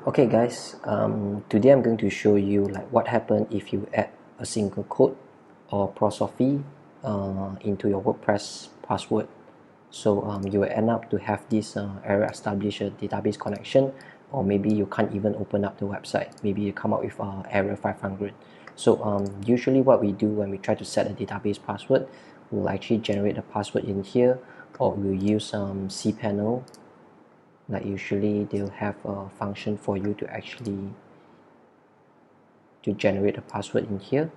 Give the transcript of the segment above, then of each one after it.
Okay guys, today I'm going to show you what happens if you add a single quote or apostrophe into your WordPress password. So you will end up to have this error establish a database connection, or maybe you can't even open up the website. Maybe you come up with error 500. So usually what we do when we try to set a database password, we'll actually generate a password in here, or we'll use cPanel. Like usually they'll have a function for you to actually generate a password in here.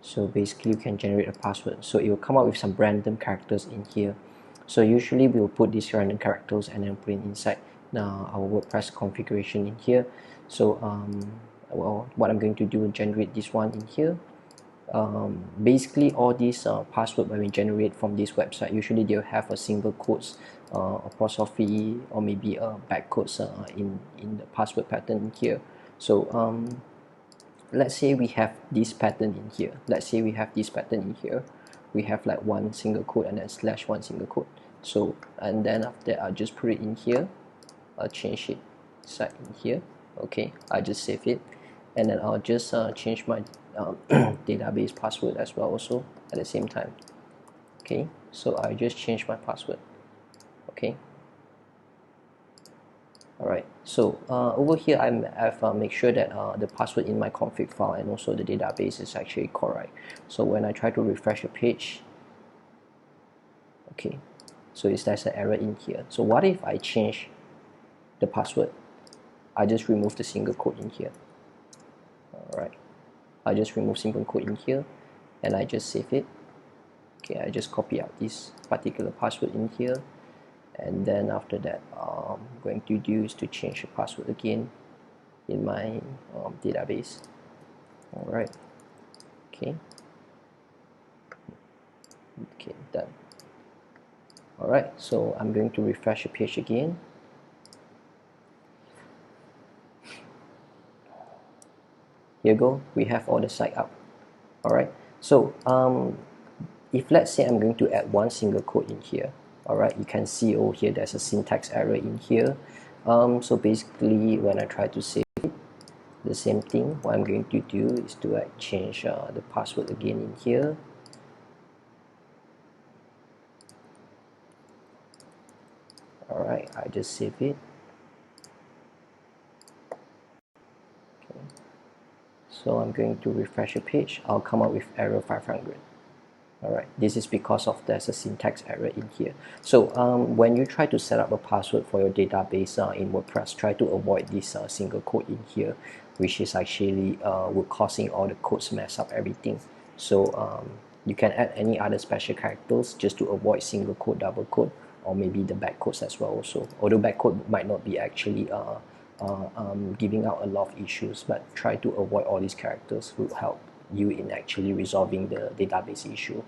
So basically you can generate a password, so it will come up with some random characters in here. So usually we will put these random characters and then put it inside our WordPress configuration in here. So well, what I'm going to do is generate this one in here. Basically all these password when we generate from this website, usually they'll have a single quotes, apostrophe, or maybe a backquotes in the password pattern in here. So let's say we have this pattern in here. We have like one single quote and then slash one single quote. So and then after that I'll just put it in here. I'll change it side in here. Okay, I just save it, and then I'll just change my database password as well also at the same time. Okay, so I just change my password. Okay, alright, so over here I've make sure that the password in my config file and also the database is actually correct. So when I try to refresh the page, okay, so there's an error in here. So what if I change the password? I just remove the single quote in here. Alright, I just remove single quote in here and I just save it. Okay, I just copy out this particular password in here, and then after that I'm going to do is to change the password again in my database. Alright, okay, done. Alright, so I'm going to refresh the page again. Here you go, we have all the site up. Alright, so if let's say I'm going to add one single quote in here, alright, you can see over here there's a syntax error in here. So basically when I try to save it, the same thing, what I'm going to do is to change the password again in here. Alright, I just save it. Okay. So I'm going to refresh the page. I'll come up with error 500. Alright, this is because of there's a syntax error in here. So when you try to set up a password for your database in WordPress, try to avoid this single quote in here, which is actually causing all the codes mess up everything. So you can add any other special characters just to avoid single quote, double quote, or maybe the backquotes as well also. Although backquote might not be actually giving out a lot of issues, but try to avoid all these characters will help you in actually resolving the database issue.